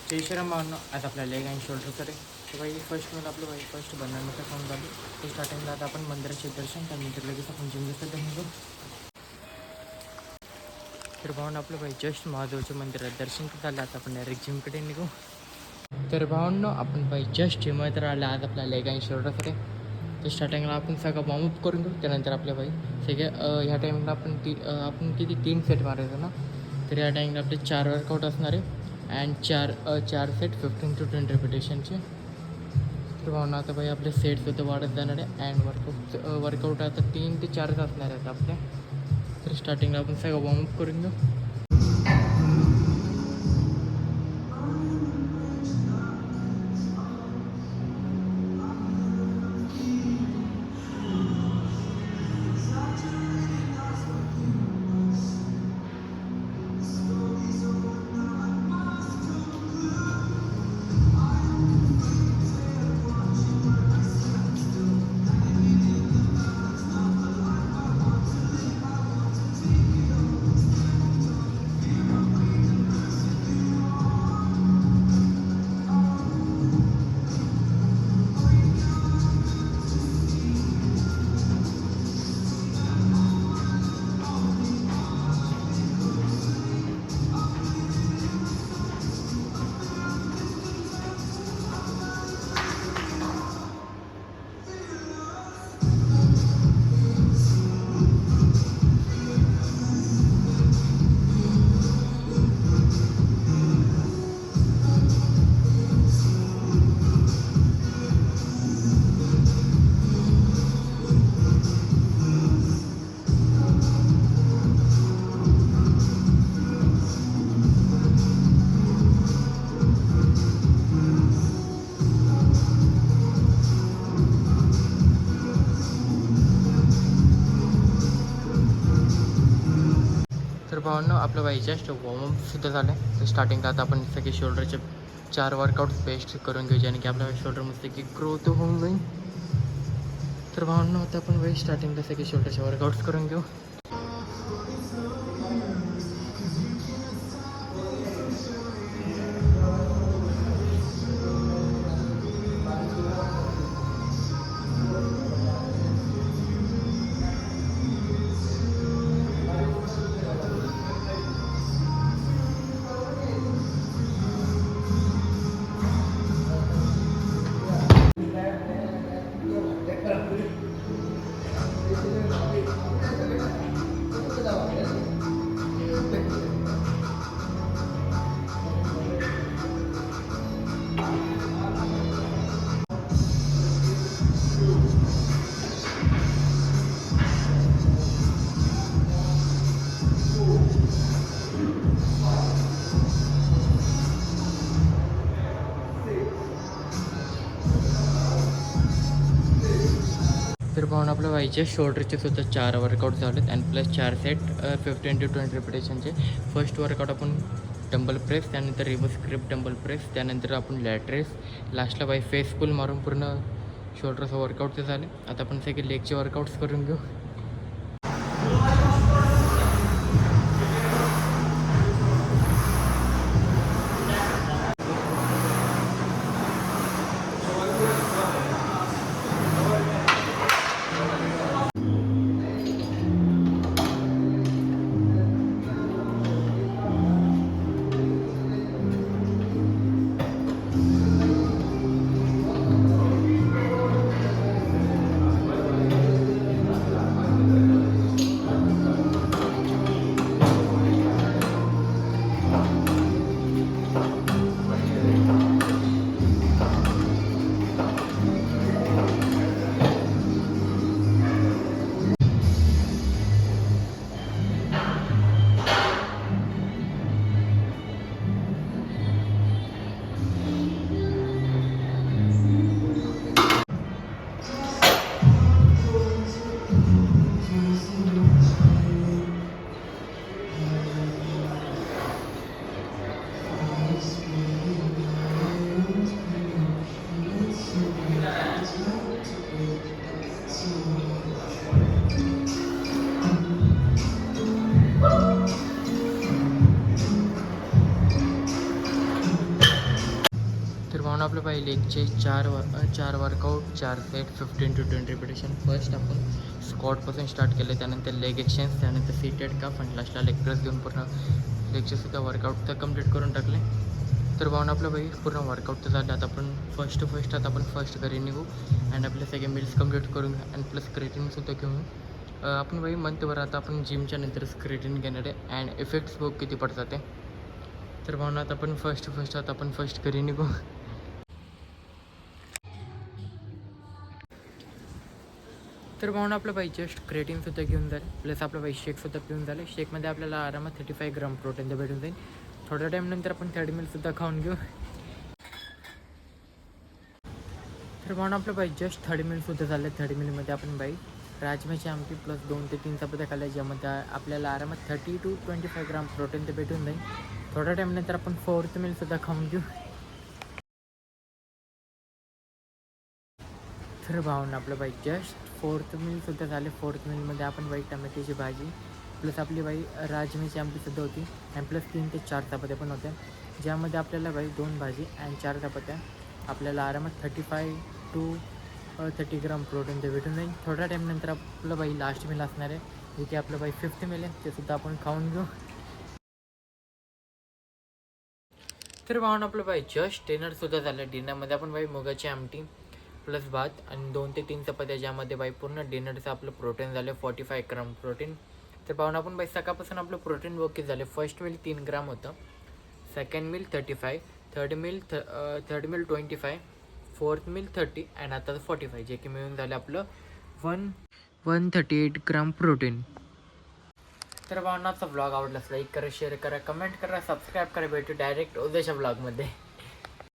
जय श्रीराम भावना. आज आपल्या leg and shoulder करे तर भाई फर्स्ट मला आपलं भाई फर्स्ट बनवण्याचं काम झालं. तर स्टार्टिंगला आता आपण मंदिराचे दर्शन त्यानंतर लगेच आपण जिमचं निघू. तर भावना आपलं भाई जस्ट महादेवच्या मंदिरात दर्शन झालं. आता आपण डायरेक्ट जिमकडे निघू. तर भावना आपण भाई जस्ट जिमवर आलं आज आपल्या लेग अँड शोल्डर करे. तर स्टार्टिंगला आपण सगळं वॉर्मअप करून घेऊ. त्यानंतर आपल्या भाई सगळे ह्या टाईमला आपण किती 3 सेट मारायचं ना. तर या टाईमला आपले 4 वर्कआउट असणार आहे अँड चार सेट 15 to 20 रिपिटेशनचे. तर भावना आता भाई आपले सेट्स होते वाढत जाणार आहे अँड वर्कआउट आता 3 ते 4च असणार आहेत आपल्या. तर स्टार्टिंगला आपण सगळं वॉर्मअप करून घेऊ. तर भावना आपलं भाई जस्ट वॉर्मअपसुद्धा झालं आहे. तर स्टार्टिंगला आता आपण सगळे शोल्डरचे 4 वर्कआउट्स बेस्ट करून घेऊ ज्याने की आपल्या शोल्डर मस्त की ग्रोथ होऊन जाईल. तर भावना आता आपण भाई स्टार्टिंगला सगळे शोल्डरचे वर्कआउट्स करून घेऊ. तर पाहून आपलं व्हायचे शोल्डरचे सुद्धा 4 वर्कआउट झालेत अँड प्लस 4 सेट 15 to 20 रिपिटेशनचे. फर्स्ट वर्कआउट आपण डंबल प्रेस, त्यानंतर रिव्हर्स ग्रिप डंबल प्रेस, त्यानंतर आपण लॅटरेस, लास्टला बाय फेस पुल मारून पूर्ण शोल्डरचं वर्कआउट झाले. आता आपण सगळे लेगचे वर्कआउट्स करून घेऊ. भावना आपलं पाहिजे लेगचे चार workout 4 set 15 to 20 repetition. First आपण स्क्वॉटपासून स्टार्ट केलं, त्यानंतर लेग एक्सचेंज, त्यानंतर सीटेड काफ आणि लास्टला लेग प्रेस घेऊन पूर्ण लेगचेसुद्धा वर्कआउट तर कम्प्लीट करून टाकले. तर भावना आपलं बाई पूर्ण वर्कआउट तर झालं. आता आपण आता आपण फर्स्ट घरी निघू अँड आपले सगळे मील्स कम्प्लीट करून अँड प्लस क्रिएटिनसुद्धा घेऊन आपण बाई मंथभर आता आपण जिमच्या नंतरच क्रिएटिन घेणार आहे अँड इफेक्ट्स बघ किती पडतात ते. तर भावना आता आपण फर्स्ट घरी निघू. तर भावना आपलं बाई जस्ट क्रिएटिनसुद्धा घेऊन जाईल, प्लस आपलं बाई शेकसुद्धा पिऊन झालं. शेकमध्ये आपल्याला आरामात 35 ग्राम प्रोटीन तर भेटून जाईल. थोड्या टाईमनंतर आपण 30 मिलसुद्धा खाऊन घेऊ. तर भावना आपलं बाई जस्ट 30 मिलसुद्धा झाले. 30 मिलमध्ये आपण बाई राजमाची आमटी प्लस 2 ते 3 चपात्या खाल्ल्या, ज्यामध्ये आपल्याला आरामात 30 to 25 ग्राम प्रोटीन तर भेटून जाईल. थोड्या टाईमनंतर आपण 4th मिलसुद्धा खाऊन घेऊ. तर भावना आपलं बाई जस्ट 4th मिलसुद्धा झाले. 4th मिलमध्ये आपण बाई टमॅटोची भाजी प्लस आपली बाई राजमीची आमटीसुद्धा होती आणि प्लस 3 ते 4 चपात्या पण होत्या, ज्यामध्ये आपल्याला बाई 2 भाजी अँड 4 चपात्या आपल्याला आरामात 35 to 30 ग्राम प्रोटीन ते भेटून जाईल. थोड्या टाईमनंतर आपलं बाई लास्ट मिल असणार आहे, जे की आपलं बाई 5th मिल आहे, ते सुद्धा आपण खाऊन घेऊ. तर भावना आपलं बाई जस्ट डिनरसुद्धा झालं. डिनरमध्ये आपण बाई मुगाची आमटी प्लस भात आणि 2 ते 3 चपात्या, ज्यामध्ये बाई पूर्ण डिनरचं आपलं प्रोटीन झालं 45 ग्राम प्रोटीन. तर पाहून आपण बाई सकाळपासून आपलं प्रोटीन वर्क झालं. फर्स्ट मिल 3 ग्राम होतं, second mill 35, third mill 25, fourth mill 30 and आता 45, जे की मिळून झालं आपलं 138 ग्राम प्रोटीन. तर भावनाचा ब्लॉग आवडला असला लाईक करा, शेअर करा, कमेंट करा, सबस्क्राईब करा. भेटू डायरेक्ट उद्याच्या ब्लॉगमध्ये.